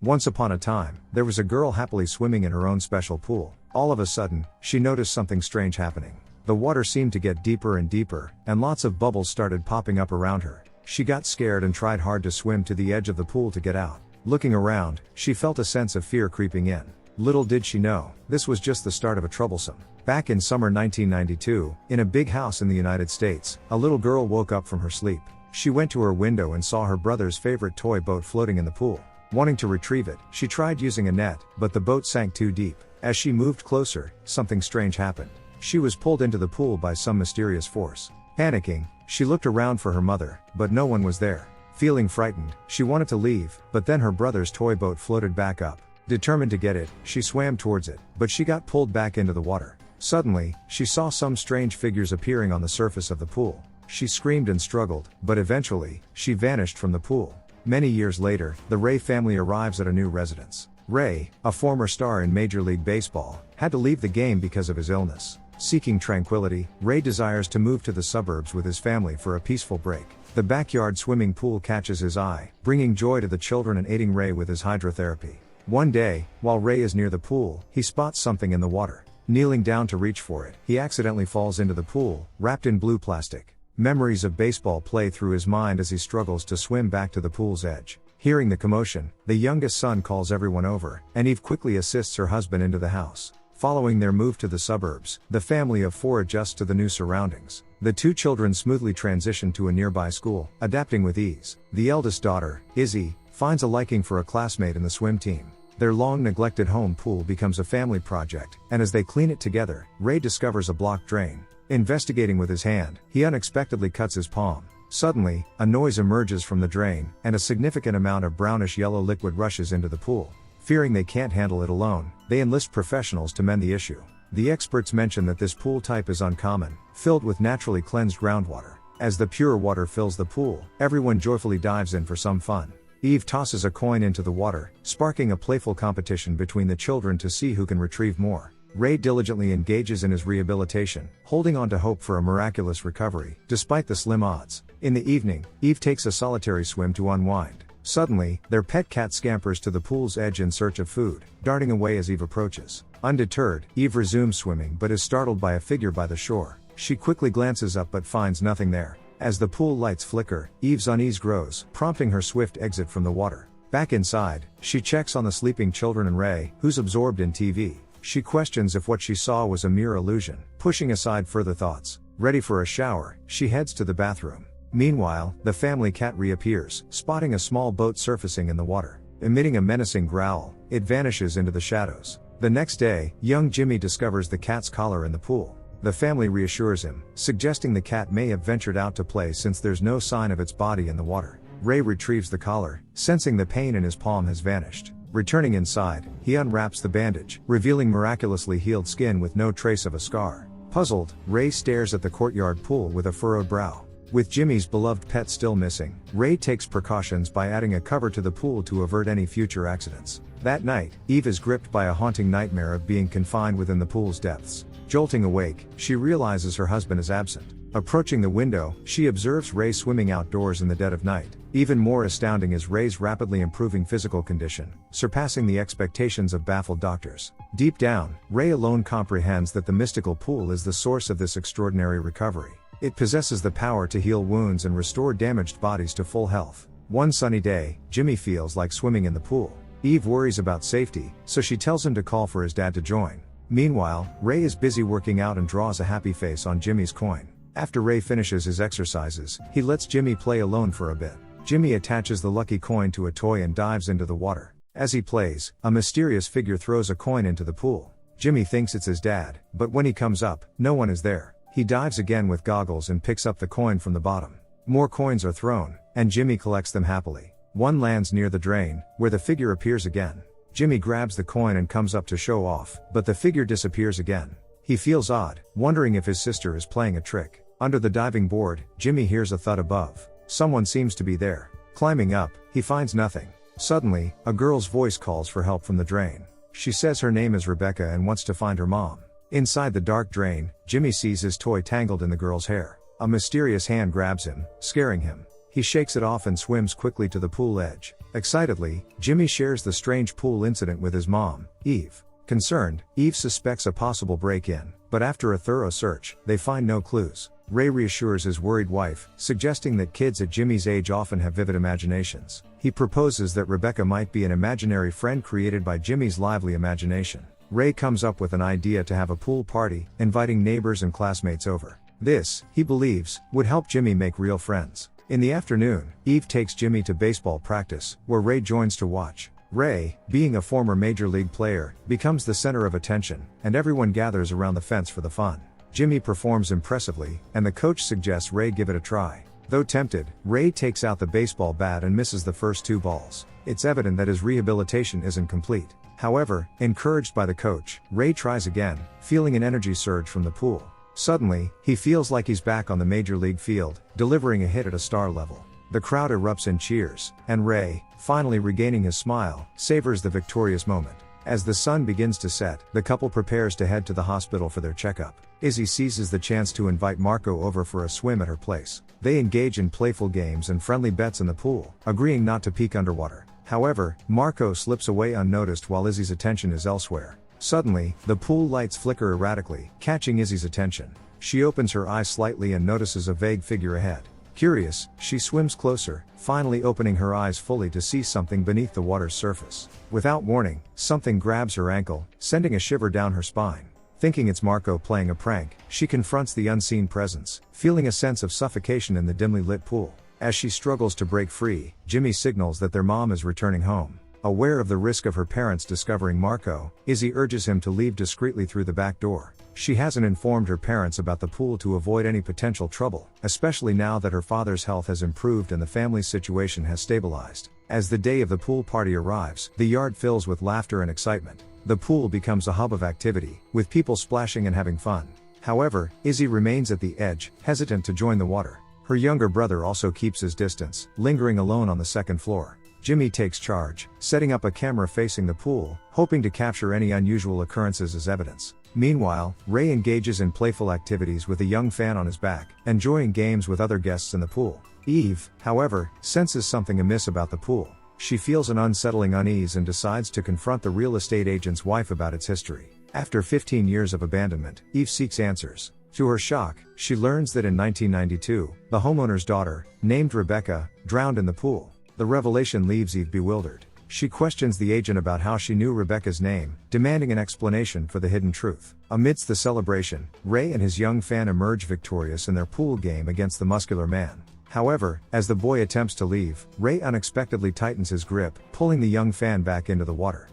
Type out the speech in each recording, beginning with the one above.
Once upon a time, there was a girl happily swimming in her own special pool. All of a sudden, she noticed something strange happening. The water seemed to get deeper and deeper, and lots of bubbles started popping up around her. She got scared and tried hard to swim to the edge of the pool to get out. Looking around, she felt a sense of fear creeping in. Little did she know, this was just the start of a troublesome. Back in summer 1992, in a big house in the United States, a little girl woke up from her sleep. She went to her window and saw her brother's favorite toy boat floating in the pool. Wanting to retrieve it, she tried using a net, but the boat sank too deep. As she moved closer, something strange happened. She was pulled into the pool by some mysterious force. Panicking, she looked around for her mother, but no one was there. Feeling frightened, she wanted to leave, but then her brother's toy boat floated back up. Determined to get it, she swam towards it, but she got pulled back into the water. Suddenly, she saw some strange figures appearing on the surface of the pool. She screamed and struggled, but eventually, she vanished from the pool. Many years later, the Ray family arrives at a new residence. Ray, a former star in Major League Baseball, had to leave the game because of his illness. Seeking tranquility, Ray desires to move to the suburbs with his family for a peaceful break. The backyard swimming pool catches his eye, bringing joy to the children and aiding Ray with his hydrotherapy. One day, while Ray is near the pool, he spots something in the water. Kneeling down to reach for it, he accidentally falls into the pool, wrapped in blue plastic. Memories of baseball play through his mind as he struggles to swim back to the pool's edge. Hearing the commotion, the youngest son calls everyone over, and Eve quickly assists her husband into the house. Following their move to the suburbs, the family of four adjusts to the new surroundings. The two children smoothly transition to a nearby school, adapting with ease. The eldest daughter, Izzy, finds a liking for a classmate in the swim team. Their long-neglected home pool becomes a family project, and as they clean it together, Ray discovers a blocked drain. Investigating with his hand, he unexpectedly cuts his palm. Suddenly, a noise emerges from the drain, and a significant amount of brownish-yellow liquid rushes into the pool. Fearing they can't handle it alone, they enlist professionals to mend the issue. The experts mention that this pool type is uncommon, filled with naturally cleansed groundwater. As the pure water fills the pool, everyone joyfully dives in for some fun. Eve tosses a coin into the water, sparking a playful competition between the children to see who can retrieve more. Ray diligently engages in his rehabilitation, holding on to hope for a miraculous recovery, despite the slim odds. In the evening, Eve takes a solitary swim to unwind. Suddenly, their pet cat scampers to the pool's edge in search of food, darting away as Eve approaches. Undeterred, Eve resumes swimming but is startled by a figure by the shore. She quickly glances up but finds nothing there. As the pool lights flicker, Eve's unease grows, prompting her swift exit from the water. Back inside, she checks on the sleeping children and Ray, who's absorbed in TV. She questions if what she saw was a mere illusion, pushing aside further thoughts. Ready for a shower, she heads to the bathroom. Meanwhile, the family cat reappears, spotting a small boat surfacing in the water. Emitting a menacing growl, it vanishes into the shadows. The next day, young Jimmy discovers the cat's collar in the pool. The family reassures him, suggesting the cat may have ventured out to play since there's no sign of its body in the water. Ray retrieves the collar, sensing the pain in his palm has vanished. Returning inside, he unwraps the bandage, revealing miraculously healed skin with no trace of a scar. Puzzled, Ray stares at the courtyard pool with a furrowed brow. With Jimmy's beloved pet still missing, Ray takes precautions by adding a cover to the pool to avert any future accidents. That night, Eve is gripped by a haunting nightmare of being confined within the pool's depths. Jolting awake, she realizes her husband is absent. Approaching the window, she observes Ray swimming outdoors in the dead of night. Even more astounding is Ray's rapidly improving physical condition, surpassing the expectations of baffled doctors. Deep down, Ray alone comprehends that the mystical pool is the source of this extraordinary recovery. It possesses the power to heal wounds and restore damaged bodies to full health. One sunny day, Jimmy feels like swimming in the pool. Eve worries about safety, so she tells him to call for his dad to join. Meanwhile, Ray is busy working out and draws a happy face on Jimmy's coin. After Ray finishes his exercises, he lets Jimmy play alone for a bit. Jimmy attaches the lucky coin to a toy and dives into the water. As he plays, a mysterious figure throws a coin into the pool. Jimmy thinks it's his dad, but when he comes up, no one is there. He dives again with goggles and picks up the coin from the bottom. More coins are thrown, and Jimmy collects them happily. One lands near the drain, where the figure appears again. Jimmy grabs the coin and comes up to show off, but the figure disappears again. He feels odd, wondering if his sister is playing a trick. Under the diving board, Jimmy hears a thud above. Someone seems to be there. Climbing up, he finds nothing. Suddenly, a girl's voice calls for help from the drain. She says her name is Rebecca and wants to find her mom. Inside the dark drain, Jimmy sees his toy tangled in the girl's hair. A mysterious hand grabs him, scaring him. He shakes it off and swims quickly to the pool edge. Excitedly, Jimmy shares the strange pool incident with his mom, Eve. Concerned, Eve suspects a possible break-in, but after a thorough search, they find no clues. Ray reassures his worried wife, suggesting that kids at Jimmy's age often have vivid imaginations. He proposes that Rebecca might be an imaginary friend created by Jimmy's lively imagination. Ray comes up with an idea to have a pool party, inviting neighbors and classmates over. This, he believes, would help Jimmy make real friends. In the afternoon, Eve takes Jimmy to baseball practice, where Ray joins to watch. Ray, being a former major league player, becomes the center of attention, and everyone gathers around the fence for the fun. Jimmy performs impressively, and the coach suggests Ray give it a try. Though tempted, Ray takes out the baseball bat and misses the first 2 balls. It's evident that his rehabilitation isn't complete. However, encouraged by the coach, Ray tries again, feeling an energy surge from the pool. Suddenly, he feels like he's back on the major league field, delivering a hit at a star level. The crowd erupts in cheers, and Ray, finally regaining his smile, savors the victorious moment. As the sun begins to set, the couple prepares to head to the hospital for their checkup. Izzy seizes the chance to invite Marco over for a swim at her place. They engage in playful games and friendly bets in the pool, agreeing not to peek underwater. However, Marco slips away unnoticed while Izzy's attention is elsewhere. Suddenly, the pool lights flicker erratically, catching Izzy's attention. She opens her eyes slightly and notices a vague figure ahead. Curious, she swims closer, finally opening her eyes fully to see something beneath the water's surface. Without warning, something grabs her ankle, sending a shiver down her spine. Thinking it's Marco playing a prank, she confronts the unseen presence, feeling a sense of suffocation in the dimly lit pool. As she struggles to break free, Jimmy signals that their mom is returning home. Aware of the risk of her parents discovering Marco, Izzy urges him to leave discreetly through the back door. She hasn't informed her parents about the pool to avoid any potential trouble, especially now that her father's health has improved and the family's situation has stabilized. As the day of the pool party arrives, the yard fills with laughter and excitement. The pool becomes a hub of activity, with people splashing and having fun. However, Izzy remains at the edge, hesitant to join the water. Her younger brother also keeps his distance, lingering alone on the second floor. Jimmy takes charge, setting up a camera facing the pool, hoping to capture any unusual occurrences as evidence. Meanwhile, Ray engages in playful activities with a young fan on his back, enjoying games with other guests in the pool. Eve, however, senses something amiss about the pool. She feels an unsettling unease and decides to confront the real estate agent's wife about its history. After 15 years of abandonment, Eve seeks answers. To her shock, she learns that in 1992, the homeowner's daughter, named Rebecca, drowned in the pool. The revelation leaves Eve bewildered. She questions the agent about how she knew Rebecca's name, demanding an explanation for the hidden truth. Amidst the celebration, Ray and his young fan emerge victorious in their pool game against the muscular man. However, as the boy attempts to leave, Ray unexpectedly tightens his grip, pulling the young fan back into the water.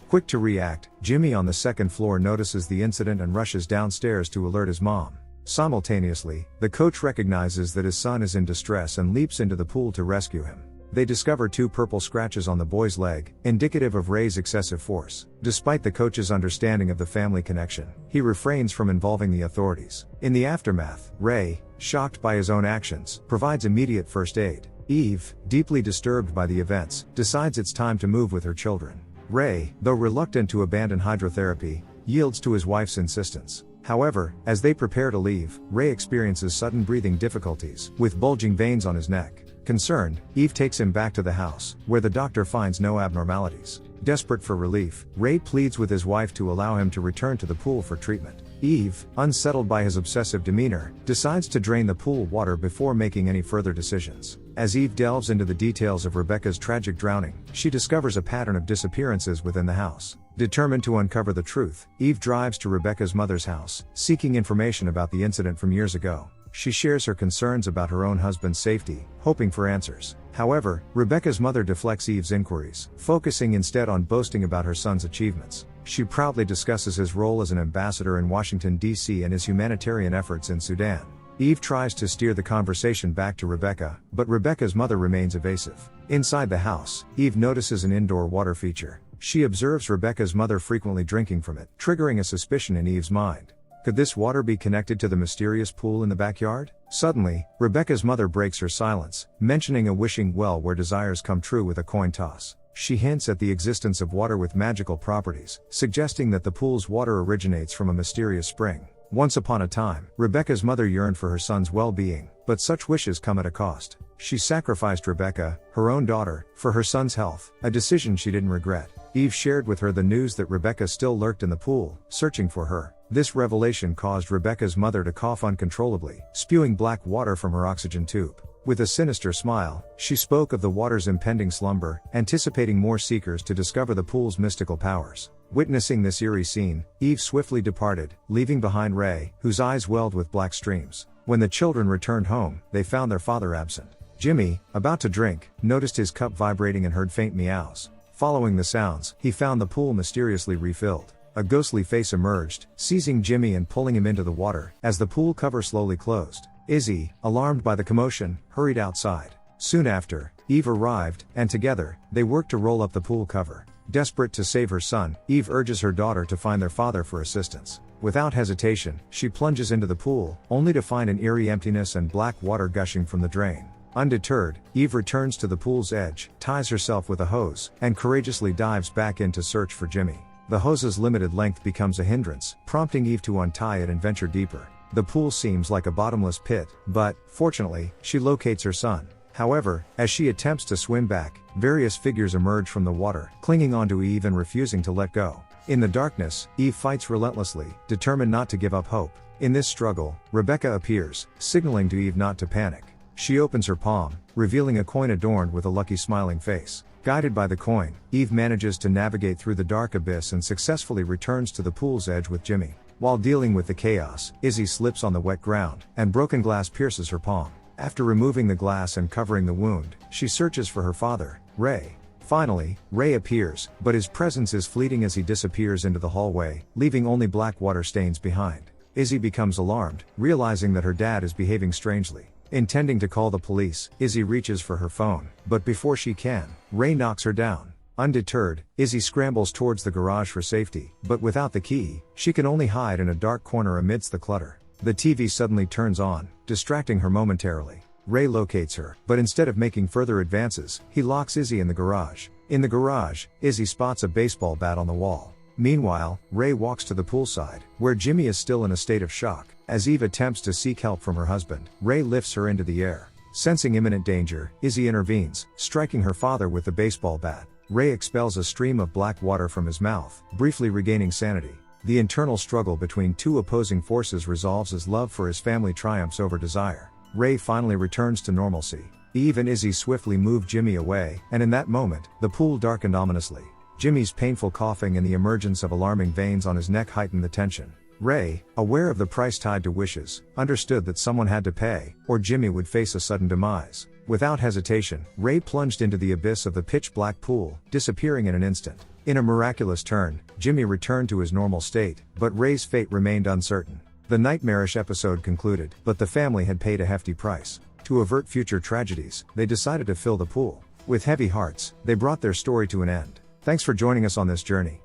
Quick to react, Jimmy on the second floor notices the incident and rushes downstairs to alert his mom. Simultaneously, the coach recognizes that his son is in distress and leaps into the pool to rescue him. They discover 2 purple scratches on the boy's leg, indicative of Ray's excessive force. Despite the coach's understanding of the family connection, he refrains from involving the authorities. In the aftermath, Ray, shocked by his own actions, provides immediate first aid. Eve, deeply disturbed by the events, decides it's time to move with her children. Ray, though reluctant to abandon hydrotherapy, yields to his wife's insistence. However, as they prepare to leave, Ray experiences sudden breathing difficulties, with bulging veins on his neck. Concerned, Eve takes him back to the house, where the doctor finds no abnormalities. Desperate for relief, Ray pleads with his wife to allow him to return to the pool for treatment. Eve, unsettled by his obsessive demeanor, decides to drain the pool water before making any further decisions. As Eve delves into the details of Rebecca's tragic drowning, she discovers a pattern of disappearances within the house. Determined to uncover the truth, Eve drives to Rebecca's mother's house, seeking information about the incident from years ago. She shares her concerns about her own husband's safety, hoping for answers. However, Rebecca's mother deflects Eve's inquiries, focusing instead on boasting about her son's achievements. She proudly discusses his role as an ambassador in Washington, D.C. and his humanitarian efforts in Sudan. Eve tries to steer the conversation back to Rebecca, but Rebecca's mother remains evasive. Inside the house, Eve notices an indoor water feature. She observes Rebecca's mother frequently drinking from it, triggering a suspicion in Eve's mind. Could this water be connected to the mysterious pool in the backyard? Suddenly, Rebecca's mother breaks her silence, mentioning a wishing well where desires come true with a coin toss. She hints at the existence of water with magical properties, suggesting that the pool's water originates from a mysterious spring. Once upon a time, Rebecca's mother yearned for her son's well-being, but such wishes come at a cost. She sacrificed Rebecca, her own daughter, for her son's health, a decision she didn't regret. Eve shared with her the news that Rebecca still lurked in the pool, searching for her. This revelation caused Rebecca's mother to cough uncontrollably, spewing black water from her oxygen tube. With a sinister smile, she spoke of the water's impending slumber, anticipating more seekers to discover the pool's mystical powers. Witnessing this eerie scene, Eve swiftly departed, leaving behind Ray, whose eyes welled with black streams. When the children returned home, they found their father absent. Jimmy, about to drink, noticed his cup vibrating and heard faint meows. Following the sounds, he found the pool mysteriously refilled. A ghostly face emerged, seizing Jimmy and pulling him into the water, as the pool cover slowly closed. Izzy, alarmed by the commotion, hurried outside. Soon after, Eve arrived, and together, they worked to roll up the pool cover. Desperate to save her son, Eve urges her daughter to find their father for assistance. Without hesitation, she plunges into the pool, only to find an eerie emptiness and black water gushing from the drain. Undeterred, Eve returns to the pool's edge, ties herself with a hose, and courageously dives back in to search for Jimmy. The hose's limited length becomes a hindrance, prompting Eve to untie it and venture deeper. The pool seems like a bottomless pit, but, fortunately, she locates her son. However, as she attempts to swim back, various figures emerge from the water, clinging onto Eve and refusing to let go. In the darkness, Eve fights relentlessly, determined not to give up hope. In this struggle, Rebecca appears, signaling to Eve not to panic. She opens her palm, revealing a coin adorned with a lucky smiling face. Guided by the coin, Eve manages to navigate through the dark abyss and successfully returns to the pool's edge with Jimmy. While dealing with the chaos, Izzy slips on the wet ground, and broken glass pierces her palm. After removing the glass and covering the wound, she searches for her father, Ray. Finally, Ray appears, but his presence is fleeting as he disappears into the hallway, leaving only black water stains behind. Izzy becomes alarmed, realizing that her dad is behaving strangely. Intending to call the police, Izzy reaches for her phone, but before she can, Ray knocks her down. Undeterred, Izzy scrambles towards the garage for safety, but without the key, she can only hide in a dark corner amidst the clutter. The TV suddenly turns on, distracting her momentarily. Ray locates her, but instead of making further advances, he locks Izzy in the garage. In the garage, Izzy spots a baseball bat on the wall. Meanwhile, Ray walks to the poolside, where Jimmy is still in a state of shock. As Eve attempts to seek help from her husband, Ray lifts her into the air. Sensing imminent danger, Izzy intervenes, striking her father with the baseball bat. Ray expels a stream of black water from his mouth, briefly regaining sanity. The internal struggle between two opposing forces resolves as love for his family triumphs over desire. Ray finally returns to normalcy. Eve and Izzy swiftly move Jimmy away, and in that moment, the pool darkened ominously. Jimmy's painful coughing and the emergence of alarming veins on his neck heightened the tension. Ray, aware of the price tied to wishes, understood that someone had to pay, or Jimmy would face a sudden demise. Without hesitation, Ray plunged into the abyss of the pitch-black pool, disappearing in an instant. In a miraculous turn, Jimmy returned to his normal state, but Ray's fate remained uncertain. The nightmarish episode concluded, but the family had paid a hefty price. To avert future tragedies, they decided to fill the pool. With heavy hearts, they brought their story to an end. Thanks for joining us on this journey.